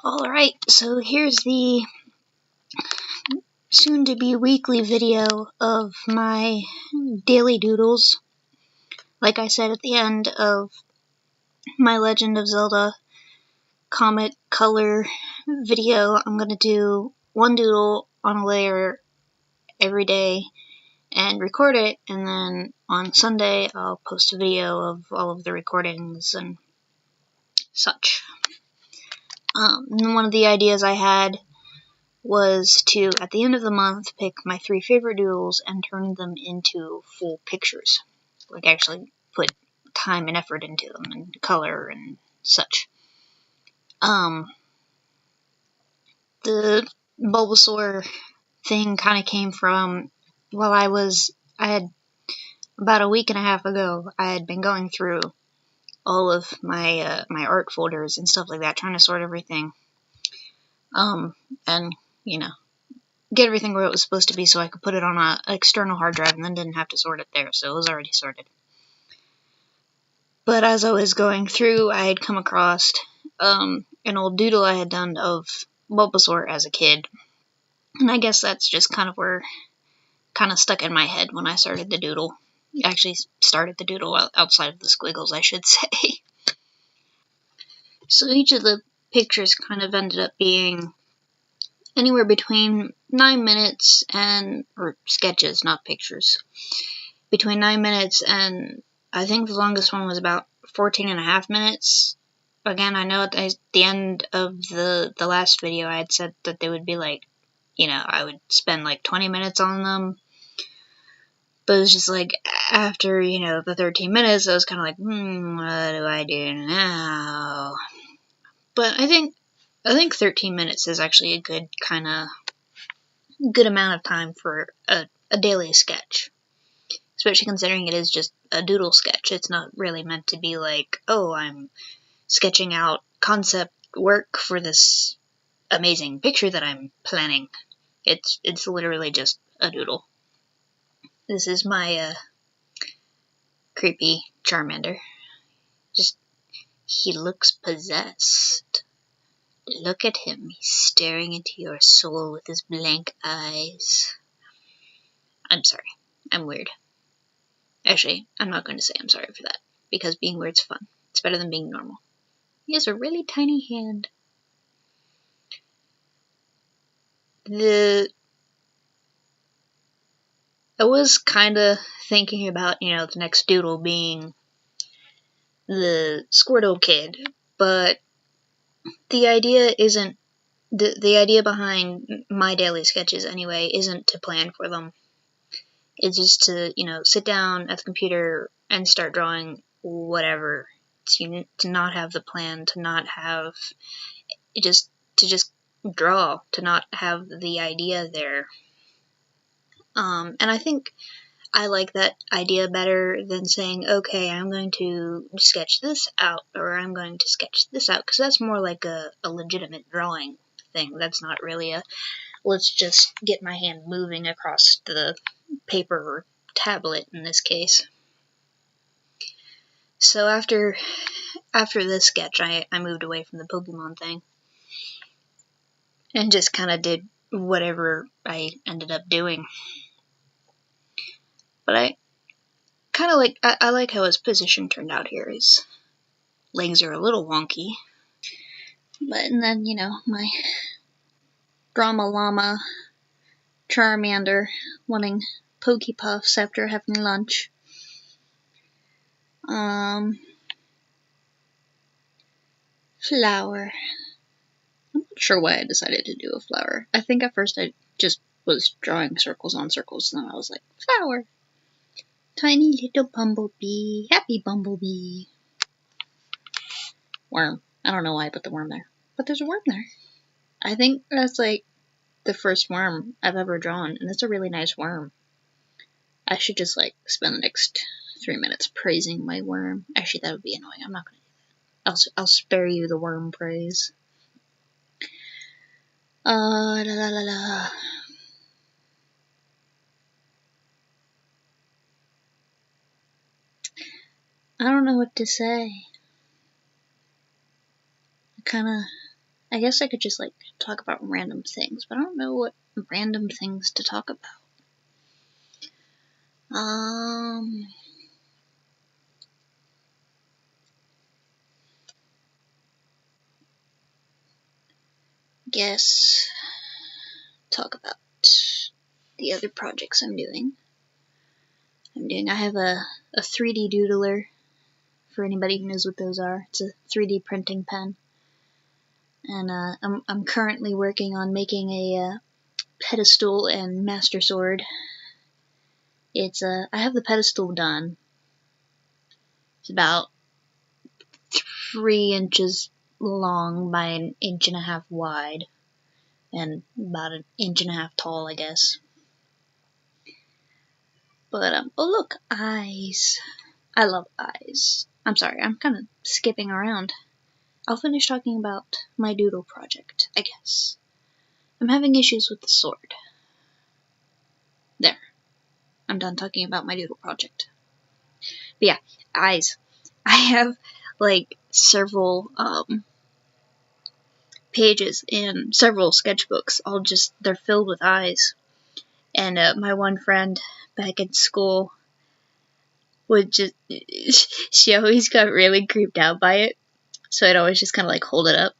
Alright, so here's the soon-to-be weekly video of my daily doodles. Like I said at the end of my Legend of Zelda comic color video, I'm going to do one doodle on a layer every day and record it, and then on Sunday I'll post a video of all of the recordings and such. One of the ideas I had was to, at the end of the month, pick my 3 favorite doodles and turn them into full pictures. Like, actually put time and effort into them, and color and such. The Bulbasaur thing kind of came from, I had, about a week and a half ago, I had been going through all of my my art folders and stuff like that, trying to sort everything. And, you know, get everything where it was supposed to be so I could put it on an external hard drive and then didn't have to sort it there, so it was already sorted. But as I was going through, I had come across an old doodle I had done of Bulbasaur as a kid. And I guess that's just kind of stuck in my head when I started the doodle. Actually started the doodle outside of the squiggles, I should say. So each of the pictures kind of ended up being anywhere between 9 minutes or sketches, not pictures, between 9 minutes and I think the longest one was about 14.5 minutes. Again, I know at the end of the last video I had said that they would be like, I would spend like 20 minutes on them. But it was just like, after, the 13 minutes, I was kind of like, what do I do now? But I think 13 minutes is actually a good amount of time for a daily sketch. Especially considering it is just a doodle sketch. It's not really meant to be like, oh, I'm sketching out concept work for this amazing picture that I'm planning. It's literally just a doodle. This is my creepy Charmander. He looks possessed. Look at him. He's staring into your soul with his blank eyes. I'm sorry. I'm weird. Actually, I'm not going to say I'm sorry for that, because being weird's fun. It's better than being normal. He has a really tiny hand. I was kind of thinking about, the next doodle being the Squirtle kid, but the idea isn't, the idea behind my daily sketches anyway, isn't to plan for them. It's just to, sit down at the computer and start drawing whatever. To not have the plan, to not have, to just draw, to not have the idea there. And I think I like that idea better than saying, okay, I'm going to sketch this out, or I'm going to sketch this out, because that's more like a legitimate drawing thing. That's not really a, let's just get my hand moving across the paper or tablet in this case. So after this sketch, I moved away from the Pokemon thing and just kind of did whatever I ended up doing. But I kind of like, I like how his position turned out here. His legs are a little wonky. And then, my Drama Llama Charmander wanting Pokepuffs after having lunch. Flower. I'm not sure why I decided to do a flower. I think at first I just was drawing circles on circles, and then I was like, flower. Tiny little bumblebee. Happy bumblebee. Worm. I don't know why I put the worm there, but there's a worm there. I think that's like the first worm I've ever drawn, and it's a really nice worm. I should just like spend the next 3 minutes praising my worm. Actually, that would be annoying. I'm not gonna do that. I'll spare you the worm praise. La la la la. I don't know what to say. I I guess I could just, like, talk about random things, but I don't know what random things to talk about. Guess talk about the other projects I'm doing. I have a 3D doodler, for anybody who knows what those are. It's a 3D printing pen. And I'm currently working on making a pedestal and master sword. I have the pedestal done. It's about 3 inches long by 1.5 inches wide, and about 1.5 inches tall, I guess. But oh look, eyes. I love eyes. I'm sorry, I'm kind of skipping around. I'll finish talking about my doodle project, I guess. I'm having issues with the sword. There. I'm done talking about my doodle project. But yeah, eyes. I have, like, several pages in several sketchbooks. They're filled with eyes. And my one friend back in school would just, she always got really creeped out by it. So I'd always just kind of, like, hold it up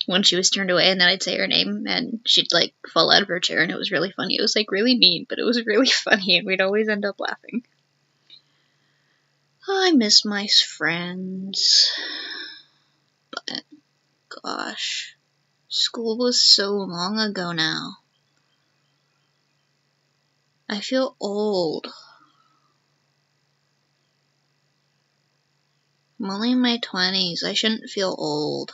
when she was turned away, and then I'd say her name, and she'd, like, fall out of her chair, and it was really funny. It was, like, really mean, but it was really funny, and we'd always end up laughing. I miss my friends. But, gosh, school was so long ago now. I feel old. I'm only in my 20s. I shouldn't feel old.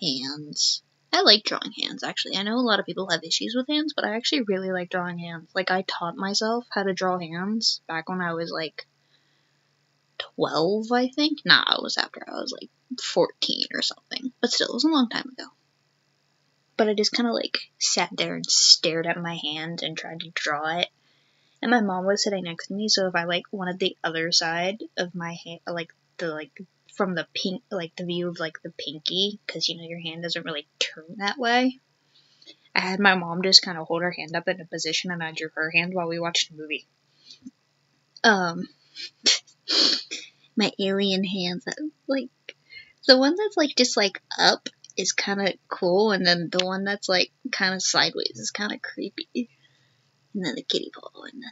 Hands. I like drawing hands, actually. I know a lot of people have issues with hands, but I actually really like drawing hands. Like, I taught myself how to draw hands back when I was, like, 12, I think? Nah, it was after I was, like, 14 or something. But still, it was a long time ago. But I just kind of, like, sat there and stared at my hand and tried to draw it. And my mom was sitting next to me, so if I, like, wanted the other side of my hand, like, from the pink, like, the view of, like, the pinky, because, you know, your hand doesn't really turn that way, I had my mom just kind of hold her hand up in a position, and I drew her hand while we watched a movie. My alien hands, like, the one that's, like, just, like, up is kind of cool, and then the one that's, like, kind of sideways is kind of creepy. And then the kitty paw, and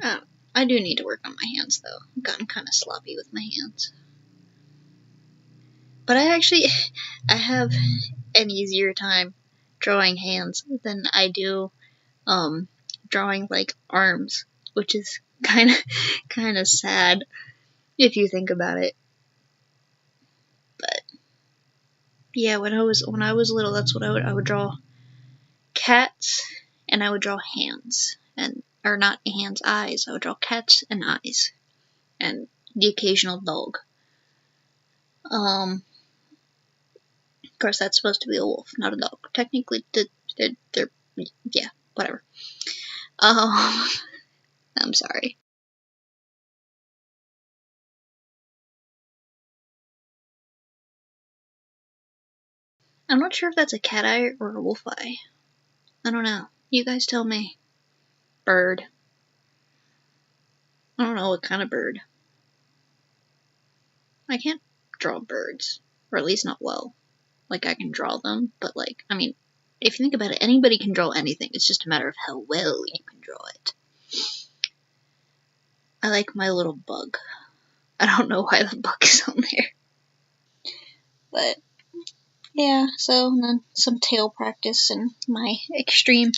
then... I do need to work on my hands, though. I've gotten kind of sloppy with my hands. But I have an easier time drawing hands than I do, drawing, like, arms, which is kind of sad if you think about it. But yeah, when I was little, that's what I would draw cats, and I would draw hands, or not hands, eyes. I would draw cats and eyes, and the occasional dog. Of course, that's supposed to be a wolf, not a dog. Technically, they're yeah, whatever. I'm sorry. I'm not sure if that's a cat eye or a wolf eye. I don't know. You guys tell me. Bird. I don't know what kind of bird. I can't draw birds, or at least not well. Like, I can draw them, but, like, I mean, if you think about it, anybody can draw anything. It's just a matter of how well you can draw it. I like my little bug. I don't know why the bug is on there. But, yeah, so, and then some tail practice and my extreme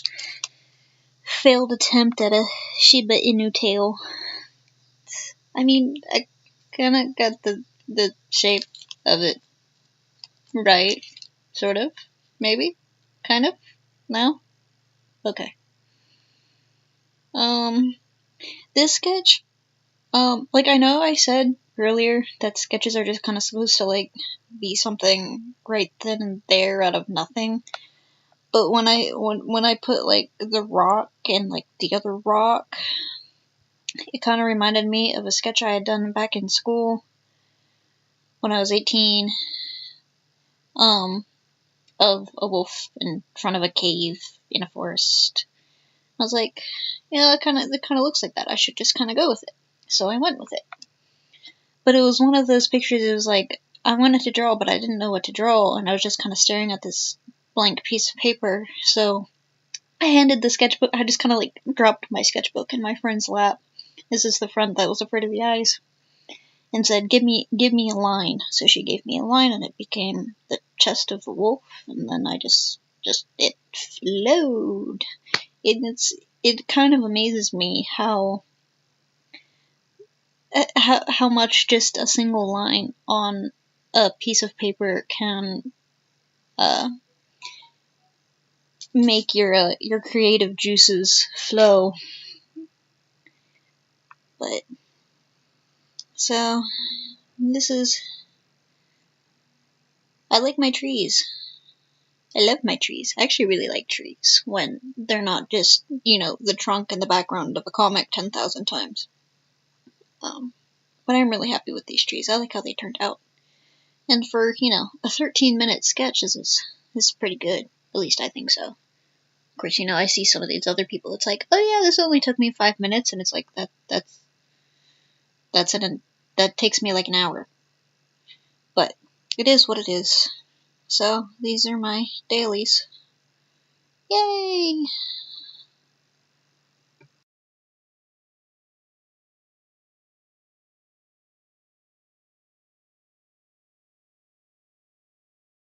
failed attempt at a Shiba Inu tail. I mean, I kinda got the shape of it right. Sort of. Maybe? Kind of? No? Okay. This sketch, like, I know I said earlier that sketches are just kind of supposed to, like, be something right then and there out of nothing. But when I put, like, the rock and, like, the other rock, it kind of reminded me of a sketch I had done back in school when I was 18. of a wolf in front of a cave in a forest. I was like, yeah, it kind of looks like that. I should just kind of go with it. So I went with it. But it was one of those pictures. It was like I wanted to draw, but I didn't know what to draw, and I was just kind of staring at this blank piece of paper. So I handed the sketchbook. I just kind of like dropped my sketchbook in my friend's lap. This is the friend that was afraid of the eyes, and said, "Give me a line." So she gave me a line, and it became the chest of the wolf. And then I just it flowed. It kind of amazes me how much just a single line on a piece of paper can make your creative juices flow. But so this is. I like my trees. I love my trees. I actually really like trees when they're not just, the trunk and the background of a comic 10,000 times. But I'm really happy with these trees. I like how they turned out. And for, a 13-minute sketch, this is pretty good. At least I think so. Of course, I see some of these other people. It's like, oh yeah, this only took me 5 minutes, and it's like that takes me like an hour. But it is what it is. So these are my dailies. Yay!